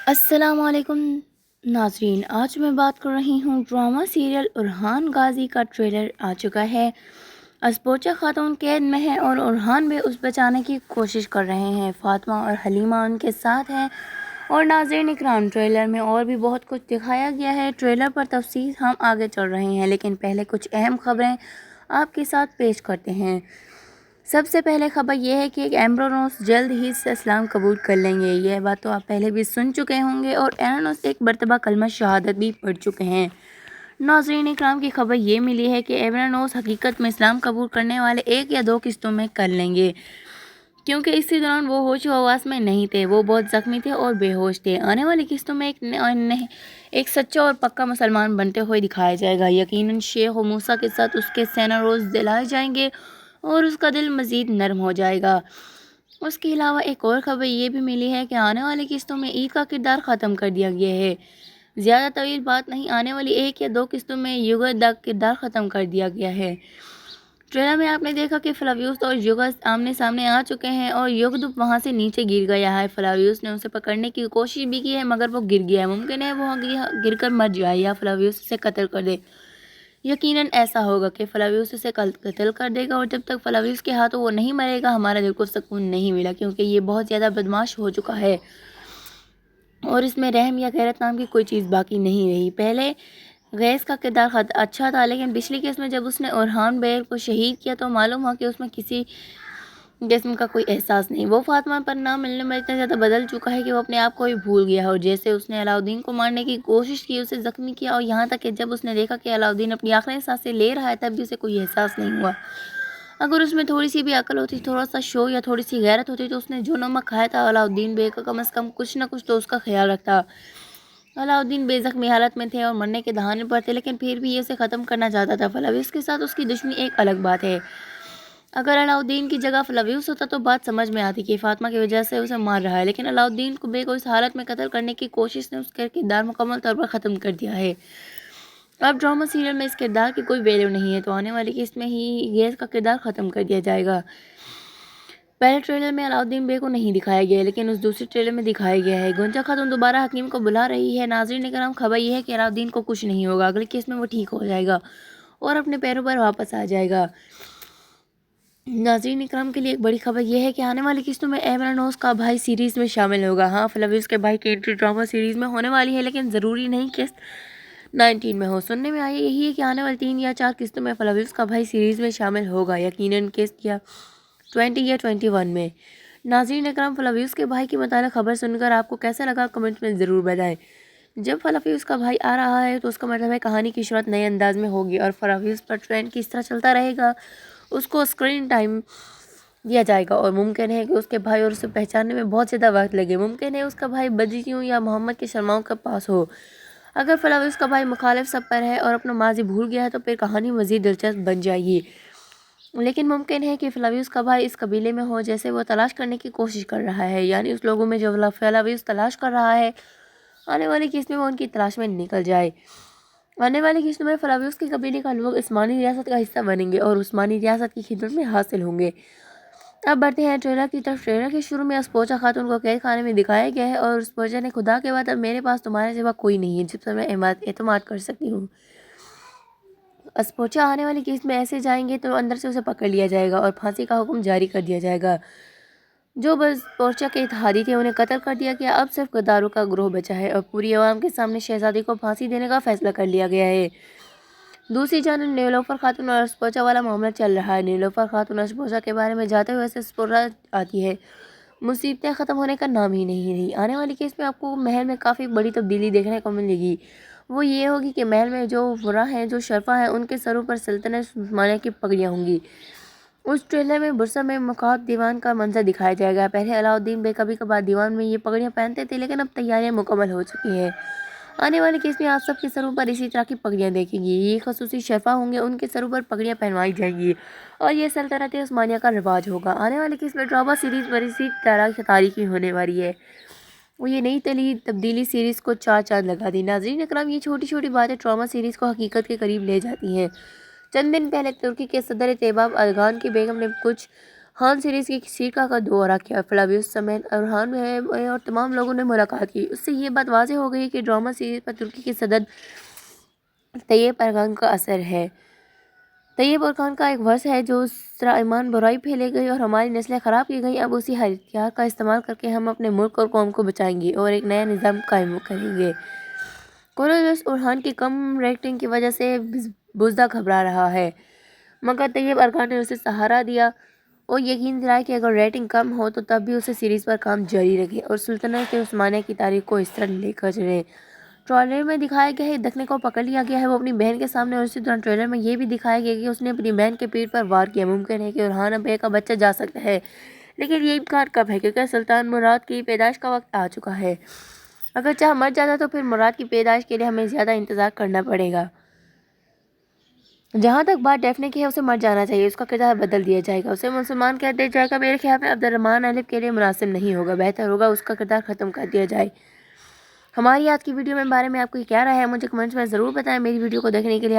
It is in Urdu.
السلام علیکم ناظرین، آج میں بات کر رہی ہوں ڈرامہ سیریل ارحان غازی کا ٹریلر آ چکا ہے۔ اسپوچا خاتون قید میں ہے اور ارحان بھی اس بچانے کی کوشش کر رہے ہیں۔ فاطمہ اور حلیمہ ان کے ساتھ ہیں اور ناظرین اکرام ٹریلر میں اور بھی بہت کچھ دکھایا گیا ہے۔ ٹریلر پر تفصیل ہم آگے چل رہے ہیں، لیکن پہلے کچھ اہم خبریں آپ کے ساتھ پیش کرتے ہیں۔ سب سے پہلے خبر یہ ہے کہ ایمبر روز جلد ہی سے اسلام قبول کر لیں گے۔ یہ بات تو آپ پہلے بھی سن چکے ہوں گے اور ایرانوس ایک مرتبہ کلمہ شہادت بھی پڑھ چکے ہیں۔ ناظرین اکرام کی خبر یہ ملی ہے کہ ایرانوس حقیقت میں اسلام قبول کرنے والے 1 یا 2 قسطوں میں کر لیں گے، کیونکہ اسی دوران وہ ہوش و حواس میں نہیں تھے، وہ بہت زخمی تھے اور بے ہوش تھے۔ آنے والی قسطوں میں ایک سچا اور پکا مسلمان بنتے ہوئے دکھایا جائے گا۔ یقیناً شیخ و موسیٰ کے ساتھ اس کے سینہ روز دلائے جائیں گے اور اس کا دل مزید نرم ہو جائے گا۔ اس کے علاوہ ایک اور خبر یہ بھی ملی ہے کہ آنے والی قسطوں میں عید کا کردار ختم کر دیا گیا ہے۔ زیادہ طویل بات نہیں، آنے والی 1 یا 2 قسطوں میں یوگا کا کردار ختم کر دیا گیا ہے۔ ٹریلر میں آپ نے دیکھا کہ فلاویوس اور یوگا آمنے سامنے آ چکے ہیں اور یوگدپ وہاں سے نیچے گر گیا ہے۔ فلاویوس نے اسے پکڑنے کی کوشش بھی کی ہے مگر وہ گر گیا ہے۔ ممکن ہے وہ گر کر مر جائے یا فلاویوس اسے قتل کر دے۔ یقیناً ایسا ہوگا کہ فلاویوس اسے قتل کر دے گا، اور جب تک فلاویوس کے ہاتھوں وہ نہیں مرے گا ہمارا دل کو سکون نہیں ملا، کیونکہ یہ بہت زیادہ بدمعاش ہو چکا ہے اور اس میں رحم یا غیرت نام کی کوئی چیز باقی نہیں رہی۔ پہلے غیث کا کردار اچھا تھا، لیکن پچھلی کیس میں جب اس نے ارحان بیر کو شہید کیا تو معلوم ہوا کہ اس میں کسی جسم کا کوئی احساس نہیں۔ وہ فاطمہ پر نہ ملنے میں اتنا زیادہ بدل چکا ہے کہ وہ اپنے آپ کو ہی بھول گیا ہے، اور جیسے اس نے علاؤدین کو مارنے کی کوشش کی، اسے زخمی کیا، اور یہاں تک کہ جب اس نے دیکھا کہ علاؤدین اپنی آخری سانسیں لے رہا ہے تب بھی اسے کوئی احساس نہیں ہوا۔ اگر اس میں تھوڑی سی بھی عقل ہوتی، تھوڑا سا شعور یا تھوڑی سی غیرت ہوتی تو اس نے جو نمک کھایا تھا علاؤدین بے کا کم از کم کچھ نہ کچھ تو اس کا خیال رکھتا۔ علاؤدین بے زخمی حالت میں تھے اور مرنے کے دہانے پر تھے، لیکن پھر بھی یہ اسے ختم کرنا چاہتا تھا۔ فلاویوس کے ساتھ اس کی دشمنی ایک الگ بات ہے۔ اگر علاؤدین کی جگہ فلاویوس ہوتا تو بات سمجھ میں آتی کہ فاطمہ کی وجہ سے اسے مار رہا ہے، لیکن علاؤدین بے کو اس حالت میں قتل کرنے کی کوشش نے اس کا کردار مکمل طور پر ختم کر دیا ہے۔ اب ڈرامہ سیریل میں اس کردار کی کوئی ویلیو نہیں ہے، تو آنے والی قسط میں ہی غیث کا کردار ختم کر دیا جائے گا۔ پہلے ٹریلر میں علاؤدین بے کو نہیں دکھایا گیا ہے، لیکن اس دوسرے ٹریلر میں دکھایا گیا ہے۔ گنجا خاتون دوبارہ حکیم کو بلا رہی ہے۔ ناظرین اکرام خبر یہ ہے کہ علاؤدین کو کچھ نہیں ہوگا، اگلی قسط میں وہ ٹھیک ہو جائے گا اور اپنے پیروں پر واپس آ جائے گا۔ ناظرین اکرام کے لیے ایک بڑی خبر یہ ہے کہ آنے والی قسطوں میں ایمرانوس کا بھائی سیریز میں شامل ہوگا۔ ہاں، فلاویوس کے بھائی کی انٹری ڈرامہ سیریز میں ہونے والی ہے، لیکن ضروری نہیں کہ 19 میں ہو۔ سننے میں آیا یہی ہے کہ آنے والی 3 یا 4 قسطوں میں فلاویوس کا بھائی سیریز میں شامل ہوگا، یقیناً قسط یا 20 یا 21 میں۔ ناظرین اکرام، فلاویوس کے بھائی کے متعلق خبر سن کر آپ کو کیسا لگا کمنٹ میں ضرور بتائیں۔ جب فلاویوس کا بھائی آ رہا ہے تو اس کا مطلب ہے کہانی کی شروعات نئے انداز میں ہوگی، اور فلاویوس پر ٹرینڈ کس طرح چلتا رہے گا اس کو اسکرین ٹائم دیا جائے گا، اور ممکن ہے کہ اس کے بھائی اور اسے پہچاننے میں بہت زیادہ وقت لگے۔ ممکن ہے اس کا بھائی بدیوں یا محمد کے شرماؤں کے پاس ہو۔ اگر فلاویوس کا بھائی مخالف سب پر ہے اور اپنا ماضی بھول گیا ہے تو پھر کہانی مزید دلچسپ بن جائے گی، لیکن ممکن ہے کہ فلاویوس کا بھائی اس قبیلے میں ہو جسے وہ تلاش کرنے کی کوشش کر رہا ہے، یعنی اس لوگوں میں جو فلاویوس تلاش کر رہا ہے۔ آنے والی قسط میں وہ ان کی تلاش میں نکل جائے۔ آنے والی قسط میں فلاویوس کے قبیلے کا لوگ عثمانی ریاست کا حصہ بنیں گے اور عثمانی ریاست کی خدمت میں حاصل ہوں گے۔ اب بڑھتے ہیں ٹریلر کی طرف۔ ٹریلر کے شروع میں اسپوچا خاتون کو قید خانے میں دکھایا گیا ہے اور اسپوچا نے خدا کے بعد اب میرے پاس تمہارے سوا کوئی نہیں ہے جس پر میں اعتماد کر سکتی ہوں۔ اسپوچا آنے والی قسط میں ایسے جائیں گے تو اندر سے اسے پکڑ لیا جائے گا اور پھانسی کا حکم جاری کر دیا جائے گا۔ جو اسپوچا کے اتحادی تھے انہیں قتل کر دیا گیا، اب صرف غداروں کا گروہ بچا ہے اور پوری عوام کے سامنے شہزادی کو پھانسی دینے کا فیصلہ کر لیا گیا ہے۔ دوسری جانب نیلوفر خاتون اور اسپوچا والا معاملہ چل رہا ہے۔ نیلوفر خاتون اسپوچا کے بارے میں جاتے ہوئے سے اسپورا آتی ہے، مصیبتیں ختم ہونے کا نام ہی نہیں رہی۔ آنے والی قسط میں آپ کو محل میں کافی بڑی تبدیلی دیکھنے کو ملے گی۔ وہ یہ ہوگی کہ محل میں جو ورا ہیں، جو شرفا ہیں، ان کے سروں پر سلطنت عثمانیہ کی پگڑیاں ہوں گی۔ اس ٹریلر میں برسا میں مقعد دیوان کا منظر دکھایا جائے گا۔ پہلے علاؤدین بے کبھی کبھار دیوان میں یہ پگڑیاں پہنتے تھے، لیکن اب تیاریاں مکمل ہو چکی ہیں۔ آنے والی قسط میں آپ سب کے سروں پر اسی طرح کی پگڑیاں دیکھیں گی۔ یہ خصوصی شرفا ہوں گے، ان کے سروں پر پگڑیاں پہنوائی جائیں گی اور یہ سلطنت عثمانیہ کا رواج ہوگا۔ آنے والی قسط میں ڈرامہ سیریز پر اسی طرح تاریخی ہونے والی ہے۔ وہ یہ نئی تبدیلی سیریز کو 4 چاند لگا دی۔ ناظرین اکرام، یہ چھوٹی چھوٹی باتیں ڈرامہ سیریز کو حقیقت کے قریب لے جاتی ہیں۔ چند دن پہلے ترکی کے صدر طیباب اردغان کی بیگم نے کچھ خان سیریز کی سیکا کا دورہ کیا، فلاویوس سمیت ارحان میں اور تمام لوگوں نے ملاقات کی۔ اس سے یہ بات واضح ہو گئی کہ ڈرامہ سیریز پر ترکی کے صدر طیب اردوغان کا اثر ہے۔ طیب اردوغان کا ایک ورث ہے جو سرا ایمان برائی پھیلے گئی اور ہماری نسلیں خراب کی گئی، اب اسی ہتھیار کا استعمال کر کے ہم اپنے ملک اور قوم کو بچائیں گے اور ایک نیا نظام قائم کریں گے۔ کورولوس ارحان کی کم ریٹنگ کی وجہ سے بزدہ گھبرا رہا ہے، مگر طیب اردوغان نے اسے سہارا دیا اور یقین دلایا کہ اگر ریٹنگ کم ہو تو تب بھی اسے سیریز پر کام جاری رکھے اور سلطنت عثمانیہ کی تاریخ کو اس طرح لے کر چلے۔ ٹریلر میں دکھایا گیا ہے دکھنے کو پکڑ لیا گیا ہے وہ اپنی بہن کے سامنے، اور اسی دوران ٹریلر میں یہ بھی دکھایا گیا کہ اس نے اپنی بہن کے پیٹ پر وار کیا۔ ممکن ہے کہ ارحان اب کا بچہ جا سکتا ہے، لیکن یہ امکان کم ہے کیونکہ سلطان مراد کی پیدائش کا وقت آ چکا ہے۔ اگر چاہ مر جاتا تو پھر مراد کی پیدائش کے لیے ہمیں زیادہ انتظار کرنا پڑے گا۔ جہاں تک بات ڈیفنے کی ہے، اسے مر جانا چاہیے، اس کا کردار بدل دیا جائے گا، اسے مسلمان کر دیا جائے گا۔ میرے خیال میں عبدالرحمن الف کے لیے مناسب نہیں ہوگا، بہتر ہوگا اس کا کردار ختم کر دیا جائے۔ ہماری آج کی ویڈیو میں بارے میں آپ کو کیا رائے ہے مجھے کمنٹس میں ضرور بتائیں۔ میری ویڈیو کو دیکھنے کے لیے